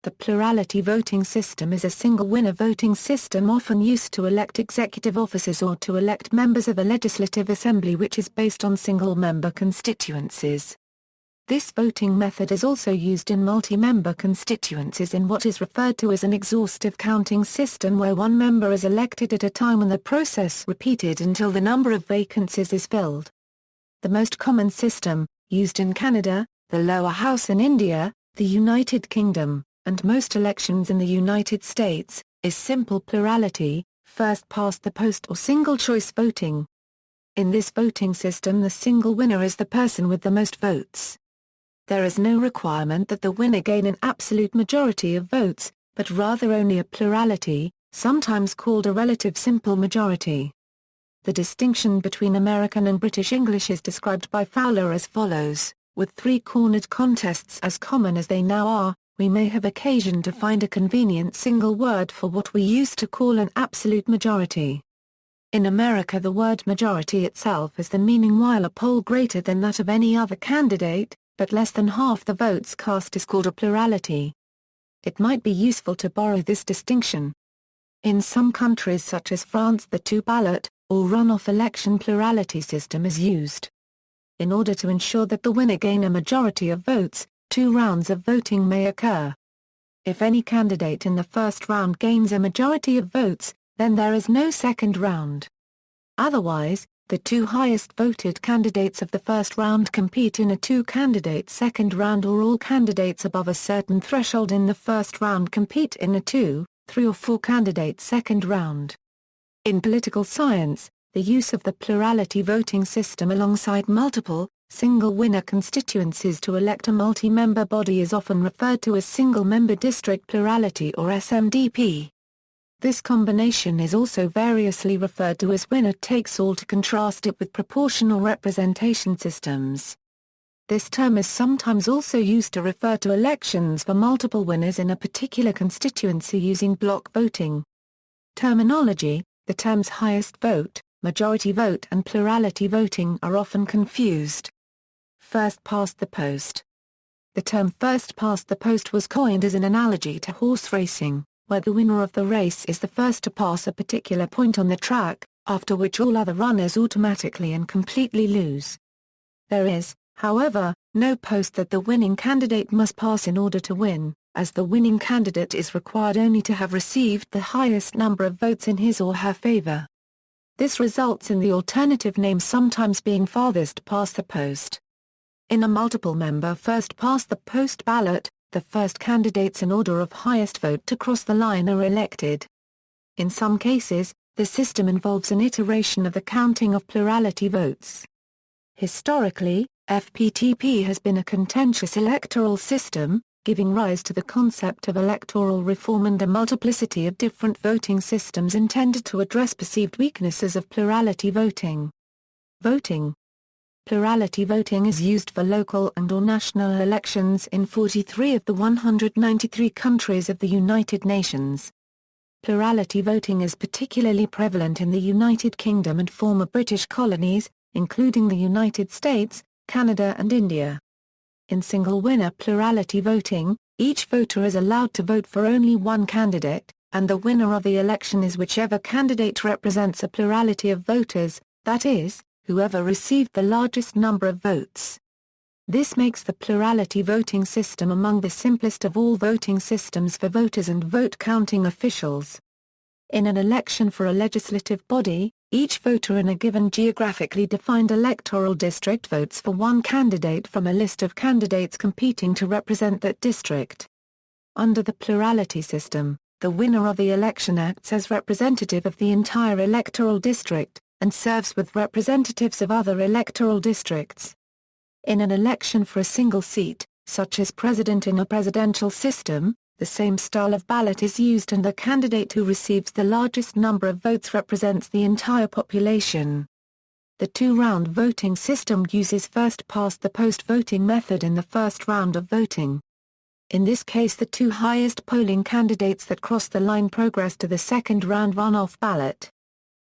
The plurality voting system is a single-winner voting system often used to elect executive officers or to elect members of a legislative assembly which is based on single-member constituencies. This voting method is also used in multi-member constituencies in what is referred to as an exhaustive counting system where one member is elected at a time and the process repeated until the number of vacancies is filled. The most common system, used in Canada, the lower house in India, the United Kingdom, and most elections in the United States, is simple plurality, first past the post or single-choice voting. In this voting system the single winner is the person with the most votes. There is no requirement that the winner gain an absolute majority of votes, but rather only a plurality, sometimes called a relative simple majority. The distinction between American and British English is described by Fowler as follows: with three-cornered contests as common as they now are, we may have occasion to find a convenient single word for what we used to call an absolute majority. In America the word majority itself is the meaning while a poll greater than that of any other candidate, but less than half the votes cast is called a plurality. It might be useful to borrow this distinction. In some countries such as France the two-ballot, or runoff election plurality system is used. In order to ensure that the winner gain a majority of votes, 2 rounds of voting may occur. If any candidate in the first round gains a majority of votes, then there is no second round. Otherwise, the 2 highest voted candidates of the first round compete in a 2-candidate second round or all candidates above a certain threshold in the first round compete in a 2, 3 or 4-candidate second round. In political science, the use of the plurality voting system alongside multiple, single-winner constituencies to elect a multi-member body is often referred to as single-member district plurality or SMDP. This combination is also variously referred to as winner-takes-all to contrast it with proportional representation systems. This term is sometimes also used to refer to elections for multiple winners in a particular constituency using block voting. Terminology: the terms highest vote, majority vote and plurality voting are often confused. First past the post. The term first past the post was coined as an analogy to horse racing, where the winner of the race is the first to pass a particular point on the track, after which all other runners automatically and completely lose. There is, however, no post that the winning candidate must pass in order to win, as the winning candidate is required only to have received the highest number of votes in his or her favor. This results in the alternative name sometimes being farthest past the post. In a multiple-member first-past-the-post ballot, the first candidates in order of highest vote to cross the line are elected. In some cases, the system involves an iteration of the counting of plurality votes. Historically, FPTP has been a contentious electoral system, giving rise to the concept of electoral reform and a multiplicity of different voting systems intended to address perceived weaknesses of plurality voting. Voting. Plurality voting is used for local and/or national elections in 43 of the 193 countries of the United Nations. Plurality voting is particularly prevalent in the United Kingdom and former British colonies, including the United States, Canada and India. In single-winner plurality voting, each voter is allowed to vote for only one candidate, and the winner of the election is whichever candidate represents a plurality of voters, that is, whoever received the largest number of votes. This makes the plurality voting system among the simplest of all voting systems for voters and vote-counting officials. In an election for a legislative body, each voter in a given geographically defined electoral district votes for one candidate from a list of candidates competing to represent that district. Under the plurality system, the winner of the election acts as representative of the entire electoral district, and serves with representatives of other electoral districts. In an election for a single seat, such as president in a presidential system, the same style of ballot is used and the candidate who receives the largest number of votes represents the entire population. The 2-round voting system uses first-past-the-post voting method in the first round of voting. In this case the 2 highest polling candidates that cross the line progress to the second round runoff ballot.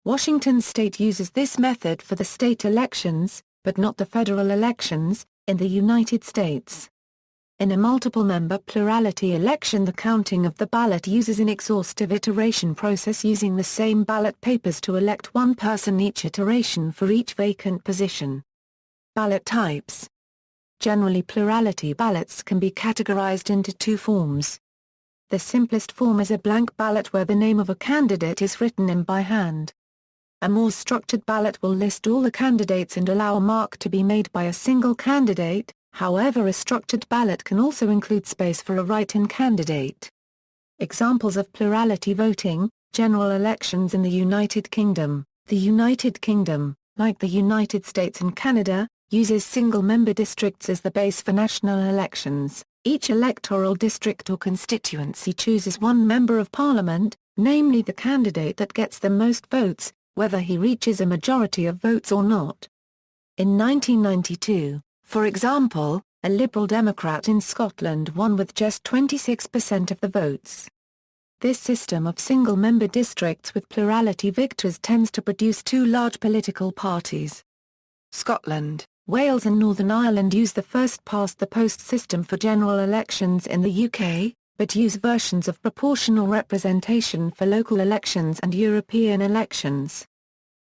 Washington state uses this method for the state elections, but not the federal elections, in the United States. In a multiple-member plurality election, the counting of the ballot uses an exhaustive iteration process using the same ballot papers to elect one person each iteration for each vacant position. Ballot types. Generally, plurality ballots can be categorized into two forms. The simplest form is a blank ballot where the name of a candidate is written in by hand. A more structured ballot will list all the candidates and allow a mark to be made by a single candidate. However, a structured ballot can also include space for a write-in candidate. Examples of plurality voting: general elections in the United Kingdom. The United Kingdom, like the United States and Canada, uses single-member districts as the base for national elections. Each electoral district or constituency chooses one member of parliament, namely the candidate that gets the most votes, whether he reaches a majority of votes or not. In 1992, for example, a Liberal Democrat in Scotland won with just 26% of the votes. This system of single-member districts with plurality victors tends to produce two large political parties. Scotland, Wales and Northern Ireland use the first-past-the-post system for general elections in the UK, but use versions of proportional representation for local elections and European elections.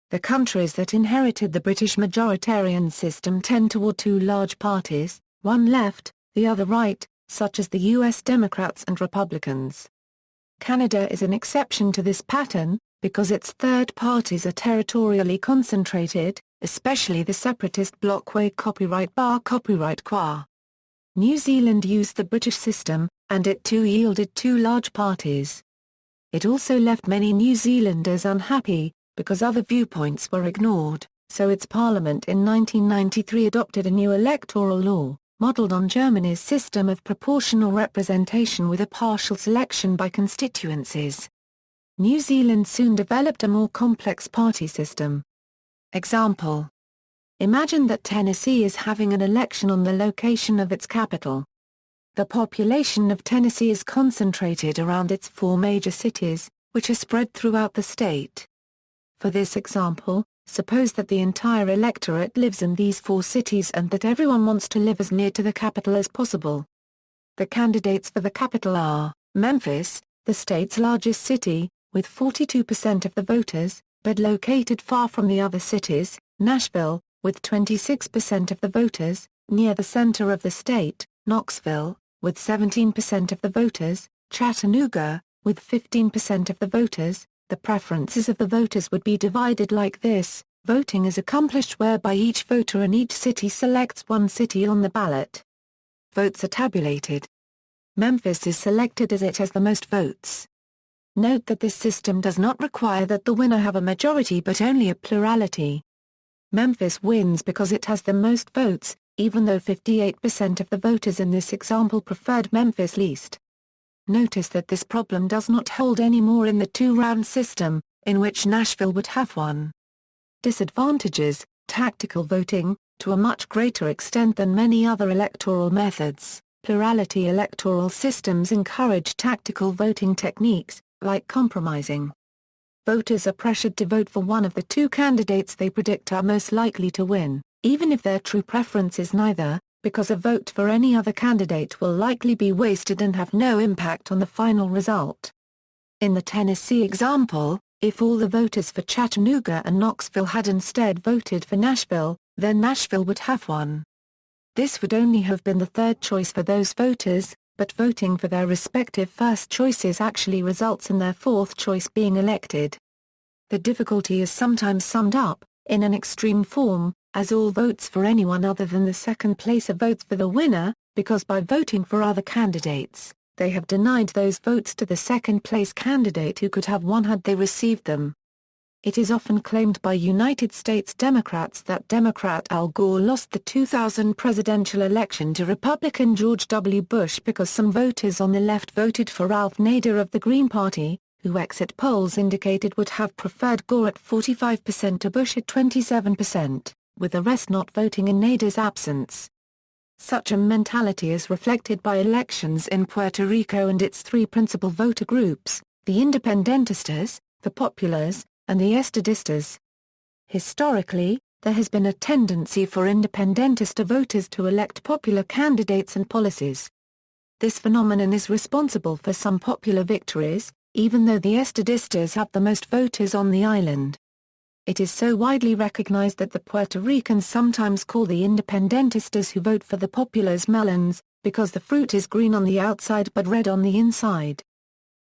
The countries that inherited the British majoritarian system tend toward two large parties, one left, the other right, such as the US Democrats and Republicans. Canada is an exception to this pattern, because its third parties are territorially concentrated, especially the separatist bloc Copyright Qua. New Zealand used the British system, and it too yielded two large parties. It also left many New Zealanders unhappy, because other viewpoints were ignored, so its parliament in 1993 adopted a new electoral law, modelled on Germany's system of proportional representation with a partial selection by constituencies. New Zealand soon developed a more complex party system. Example: imagine that Tennessee is having an election on the location of its capital. The population of Tennessee is concentrated around its four major cities, which are spread throughout the state. For this example, suppose that the entire electorate lives in these four cities and that everyone wants to live as near to the capital as possible. The candidates for the capital are Memphis, the state's largest city, with 42% of the voters, but located far from the other cities; Nashville, with 26% of the voters, near the center of the state; Knoxville, with 17% of the voters; Chattanooga, with 15% of the voters. The preferences of the voters would be divided like this: voting is accomplished whereby each voter in each city selects one city on the ballot. Votes are tabulated. Memphis is selected as it has the most votes. Note that this system does not require that the winner have a majority but only a plurality. Memphis wins because it has the most votes, even though 58% of the voters in this example preferred Memphis least. Notice that this problem does not hold anymore in the two-round system, in which Nashville would have won. Disadvantages: tactical voting. To a much greater extent than many other electoral methods, plurality electoral systems encourage tactical voting techniques, like compromising. Voters are pressured to vote for one of the two candidates they predict are most likely to win, even if their true preference is neither, because a vote for any other candidate will likely be wasted and have no impact on the final result. In the Tennessee example, if all the voters for Chattanooga and Knoxville had instead voted for Nashville, then Nashville would have won. This would only have been the third choice for those voters, but voting for their respective first choices actually results in their fourth choice being elected. The difficulty is sometimes summed up, in an extreme form, as all votes for anyone other than the second place are votes for the winner, because by voting for other candidates, they have denied those votes to the second place candidate who could have won had they received them. It is often claimed by United States Democrats that Democrat Al Gore lost the 2000 presidential election to Republican George W. Bush because some voters on the left voted for Ralph Nader of the Green Party, who exit polls indicated would have preferred Gore at 45% to Bush at 27%, with the rest not voting in Nader's absence. Such a mentality is reflected by elections in Puerto Rico and its three principal voter groups, the Independentistas, the Populars, and the Estadistas. Historically, there has been a tendency for independentista voters to elect popular candidates and policies, This phenomenon is responsible for some popular victories, even though the estadistas have the most voters on the island. It is so widely recognized that the Puerto Ricans sometimes call the independentistas who vote for the populares melons, because the fruit is green on the outside but red on the inside.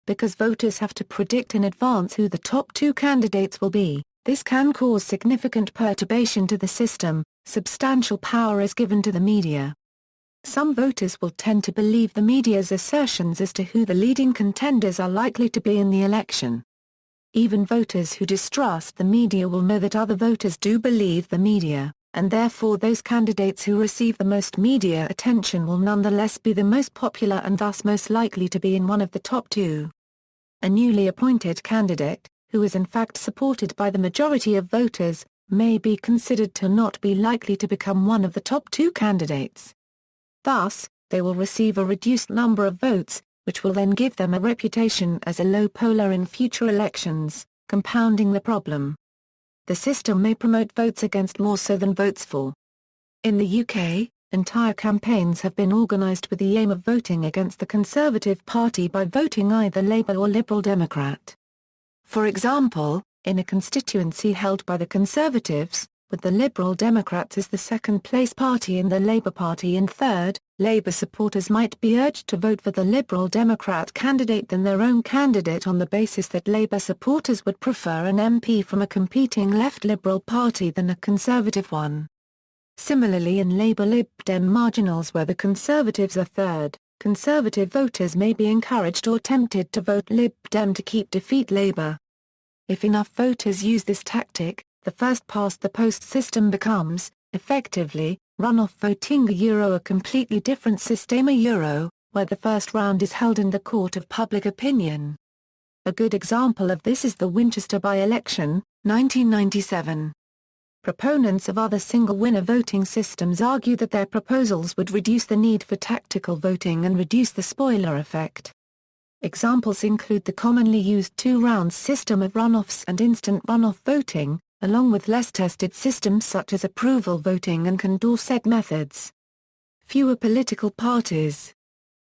Because voters have to predict in advance who the top two candidates will be, this can cause significant perturbation to the system. Substantial power is given to the media. Some voters will tend to believe the media's assertions as to who the leading contenders are likely to be in the election. Even voters who distrust the media will know that other voters do believe the media, and therefore those candidates who receive the most media attention will nonetheless be the most popular and thus most likely to be in one of the top two. A newly appointed candidate, who is in fact supported by the majority of voters, may be considered to not be likely to become one of the top two candidates. Thus, they will receive a reduced number of votes, which will then give them a reputation as a low poller in future elections, compounding the problem. The system may promote votes against more so than votes for. In the UK, entire campaigns have been organised with the aim of voting against the Conservative Party by voting either Labour or Liberal Democrat. For example, in a constituency held by the Conservatives, with the Liberal Democrats as the second-place party and the Labour Party in third, Labour supporters might be urged to vote for the Liberal Democrat candidate than their own candidate on the basis that Labour supporters would prefer an MP from a competing left Liberal party than a Conservative one. Similarly, in Labour-Lib Dem marginals where the Conservatives are third, Conservative voters may be encouraged or tempted to vote Lib Dem to defeat Labour. If enough voters use this tactic, the first-past-the-post system becomes, effectively, runoff voting a completely different system where the first round is held in the court of public opinion. A good example of this is the Winchester by-election, 1997. Proponents of other single-winner voting systems argue that their proposals would reduce the need for tactical voting and reduce the spoiler effect. Examples include the commonly used two-round system of runoffs and instant runoff voting, along with less tested systems such as approval voting and Condorcet methods. Fewer political parties.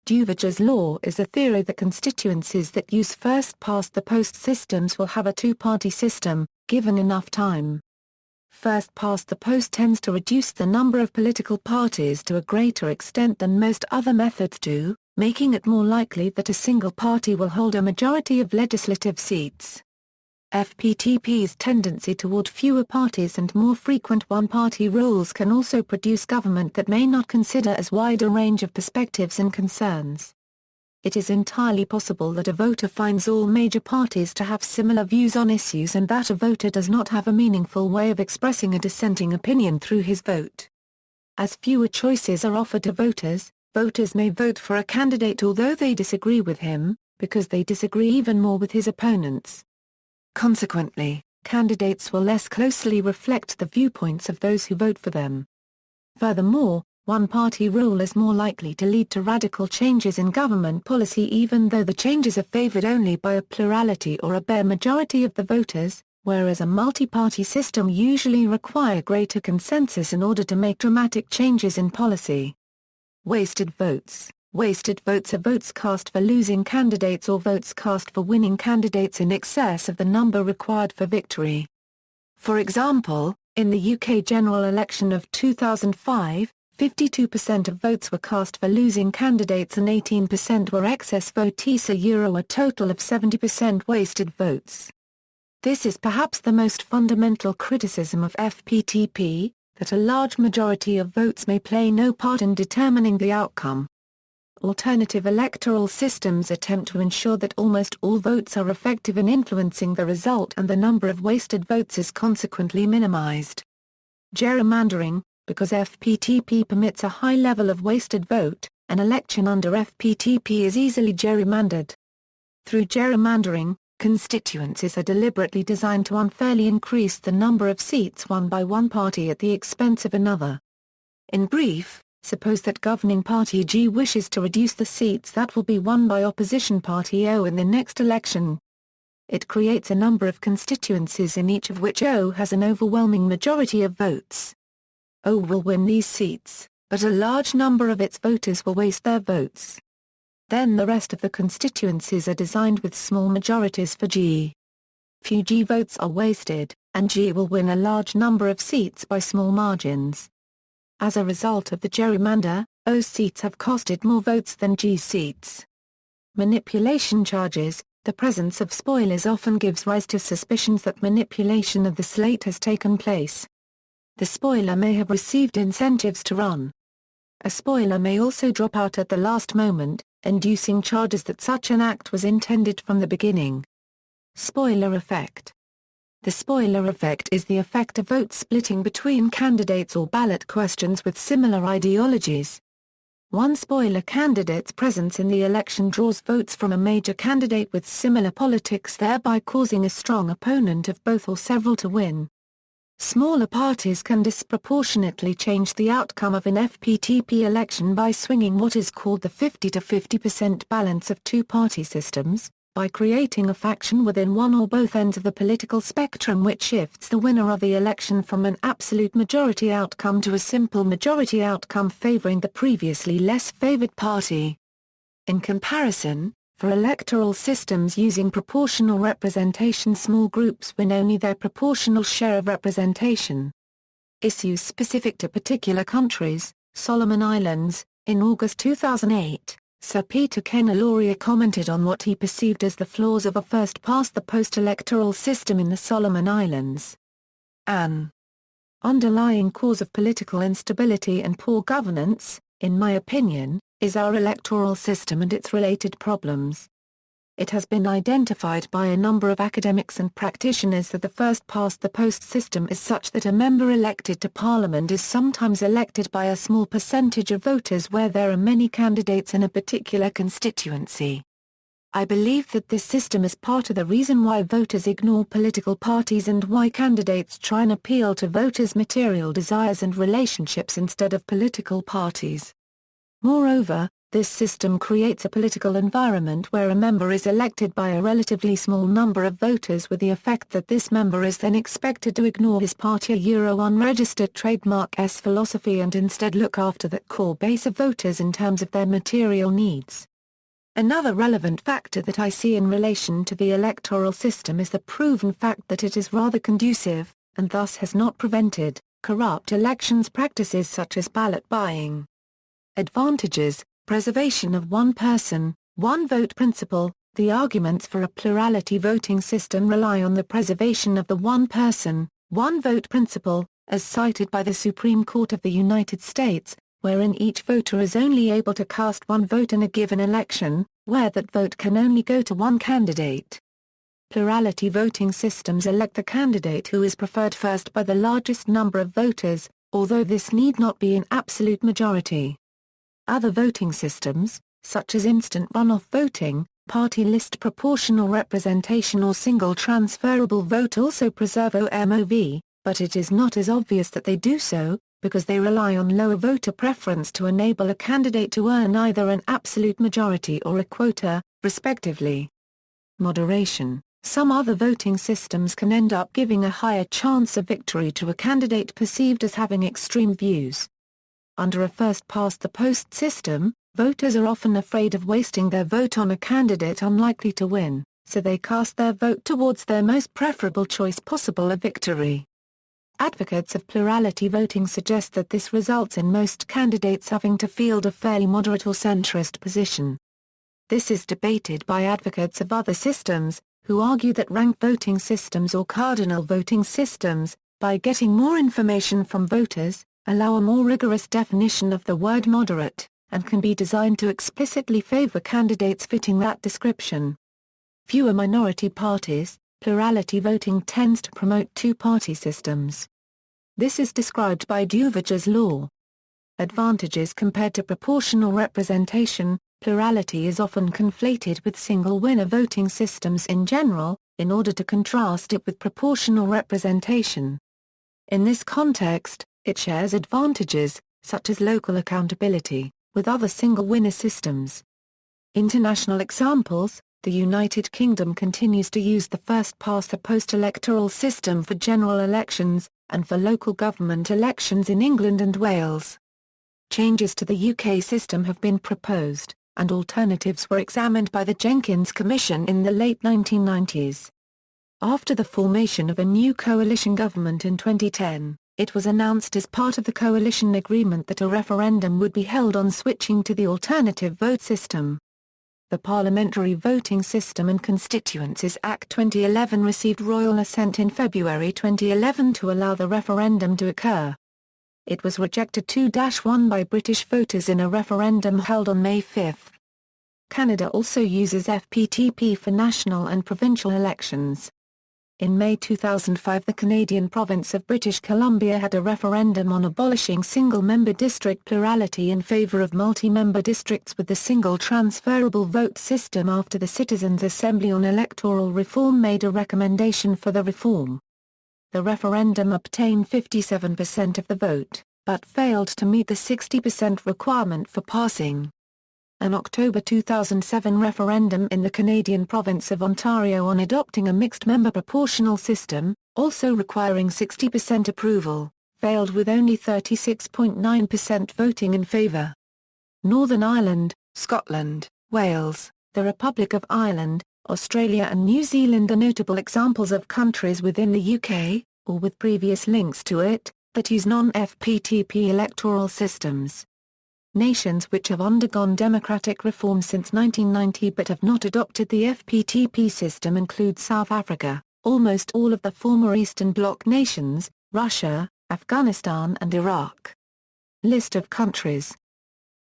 Duverger's law is a theory that constituencies that use first-past-the-post systems will have a two-party system, given enough time. First-past-the-post tends to reduce the number of political parties to a greater extent than most other methods do, making it more likely that a single party will hold a majority of legislative seats. FPTP's tendency toward fewer parties and more frequent one-party rules can also produce government that may not consider as wide a range of perspectives and concerns. It is entirely possible that a voter finds all major parties to have similar views on issues and that a voter does not have a meaningful way of expressing a dissenting opinion through his vote. As fewer choices are offered to voters, voters may vote for a candidate although they disagree with him, because they disagree even more with his opponents. Consequently, candidates will less closely reflect the viewpoints of those who vote for them. Furthermore, one-party rule is more likely to lead to radical changes in government policy even though the changes are favored only by a plurality or a bare majority of the voters, whereas a multi-party system usually requires greater consensus in order to make dramatic changes in policy. Wasted votes. Wasted votes are votes cast for losing candidates or votes cast for winning candidates in excess of the number required for victory. For example, in the UK general election of 2005, 52% of votes were cast for losing candidates and 18% were excess votes, a total of 70% wasted votes. This is perhaps the most fundamental criticism of FPTP, that a large majority of votes may play no part in determining the outcome. Alternative electoral systems attempt to ensure that almost all votes are effective in influencing the result and the number of wasted votes is consequently minimized. Gerrymandering. Because FPTP permits a high level of wasted vote, an election under FPTP is easily gerrymandered. Through gerrymandering, constituencies are deliberately designed to unfairly increase the number of seats won by one party at the expense of another. In brief, suppose that governing party G wishes to reduce the seats that will be won by opposition party O in the next election. It creates a number of constituencies in each of which O has an overwhelming majority of votes. O will win these seats, but a large number of its voters will waste their votes. Then the rest of the constituencies are designed with small majorities for G. Few G votes are wasted, and G will win a large number of seats by small margins. As a result of the gerrymander, O seats have costed more votes than G seats. Manipulation charges. The presence of spoilers often gives rise to suspicions that manipulation of the slate has taken place. The spoiler may have received incentives to run. A spoiler may also drop out at the last moment, inducing charges that such an act was intended from the beginning. Spoiler effect. The spoiler effect is the effect of vote splitting between candidates or ballot questions with similar ideologies. One spoiler candidate's presence in the election draws votes from a major candidate with similar politics, thereby causing a strong opponent of both or several to win. Smaller parties can disproportionately change the outcome of an FPTP election by swinging what is called the 50 to 50% balance of two-party systems, by creating a faction within one or both ends of the political spectrum which shifts the winner of the election from an absolute majority outcome to a simple majority outcome favoring the previously less favored party. In comparison, for electoral systems using proportional representation, small groups win only their proportional share of representation. Issues specific to particular countries. Solomon Islands. In August 2008, Sir Peter Kenelauria commented on what he perceived as the flaws of a first-past-the-post electoral system in the Solomon Islands. An underlying cause of political instability and poor governance, in my opinion, is our electoral system and its related problems. It has been identified by a number of academics and practitioners that the first-past-the-post system is such that a member elected to Parliament is sometimes elected by a small percentage of voters where there are many candidates in a particular constituency. I believe that this system is part of the reason why voters ignore political parties and why candidates try and appeal to voters' material desires and relationships instead of political parties. Moreover, this system creates a political environment where a member is elected by a relatively small number of voters with the effect that this member is then expected to ignore his party-unregistered trademark-s philosophy and instead look after that core base of voters in terms of their material needs. Another relevant factor that I see in relation to the electoral system is the proven fact that it is rather conducive, and thus has not prevented, corrupt elections practices such as ballot buying. Advantages. Preservation of one person, one vote principle. The arguments for a plurality voting system rely on the preservation of the one person, one vote principle, as cited by the Supreme Court of the United States, wherein each voter is only able to cast one vote in a given election, where that vote can only go to one candidate. Plurality voting systems elect the candidate who is preferred first by the largest number of voters, although this need not be an absolute majority. Other voting systems, such as instant runoff voting, party list proportional representation or single transferable vote also preserve OMOV, but it is not as obvious that they do so, because they rely on lower voter preference to enable a candidate to earn either an absolute majority or a quota, respectively. Moderation. Some other voting systems can end up giving a higher chance of victory to a candidate perceived as having extreme views. Under a first-past-the-post system, voters are often afraid of wasting their vote on a candidate unlikely to win, so they cast their vote towards their most preferable choice possible of victory. Advocates of plurality voting suggest that this results in most candidates having to field a fairly moderate or centrist position. This is debated by advocates of other systems, who argue that ranked voting systems or cardinal voting systems, by getting more information from voters, allow a more rigorous definition of the word moderate, and can be designed to explicitly favor candidates fitting that description. Fewer minority parties. Plurality voting tends to promote two-party systems. This is described by Duverger's law. Advantages compared to proportional representation. Plurality is often conflated with single-winner voting systems in general, in order to contrast it with proportional representation. In this context, it shares advantages, such as local accountability, with other single-winner systems. International examples. The United Kingdom continues to use the first-past-the-post electoral system for general elections, and for local government elections in England and Wales. Changes to the UK system have been proposed, and alternatives were examined by the Jenkins Commission in the late 1990s. After the formation of a new coalition government in 2010, it was announced as part of the coalition agreement that a referendum would be held on switching to the alternative vote system. The Parliamentary Voting System and Constituencies Act 2011 received royal assent in February 2011 to allow the referendum to occur. It was rejected 2-1 by British voters in a referendum held on May 5. Canada also uses FPTP for national and provincial elections. In May 2005 the Canadian province of British Columbia had a referendum on abolishing single-member district plurality in favour of multi-member districts with the single transferable vote system after the Citizens' Assembly on Electoral Reform made a recommendation for the reform. The referendum obtained 57% of the vote, but failed to meet the 60% requirement for passing. An October 2007 referendum in the Canadian province of Ontario on adopting a mixed-member proportional system, also requiring 60% approval, failed with only 36.9% voting in favour. Northern Ireland, Scotland, Wales, the Republic of Ireland, Australia and New Zealand are notable examples of countries within the UK, or with previous links to it, that use non-FPTP electoral systems. Nations which have undergone democratic reform since 1990 but have not adopted the FPTP system include South Africa, almost all of the former Eastern Bloc nations, Russia, Afghanistan and Iraq. List of countries.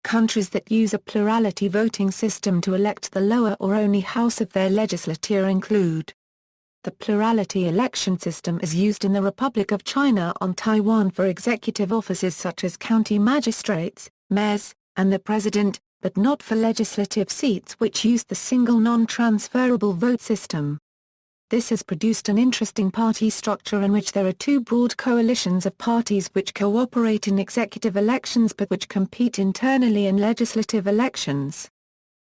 Countries that use a plurality voting system to elect the lower or only house of their legislature include: the plurality election system is used in the Republic of China on Taiwan for executive offices such as county magistrates, mayors, and the president, but not for legislative seats which use the single non-transferable vote system. This has produced an interesting party structure in which there are two broad coalitions of parties which cooperate in executive elections but which compete internally in legislative elections.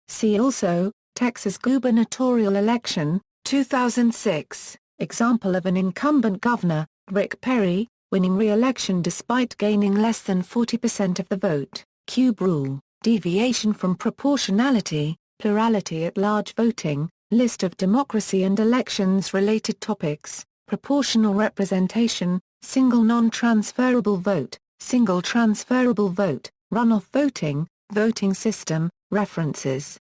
See also, Texas gubernatorial election, 2006, example of an incumbent governor, Rick Perry, winning re-election despite gaining less than 40% of the vote. Cube rule, deviation from proportionality, plurality at large voting, list of democracy and elections-related topics, proportional representation, single non-transferable vote, single transferable vote, runoff voting, voting system, references.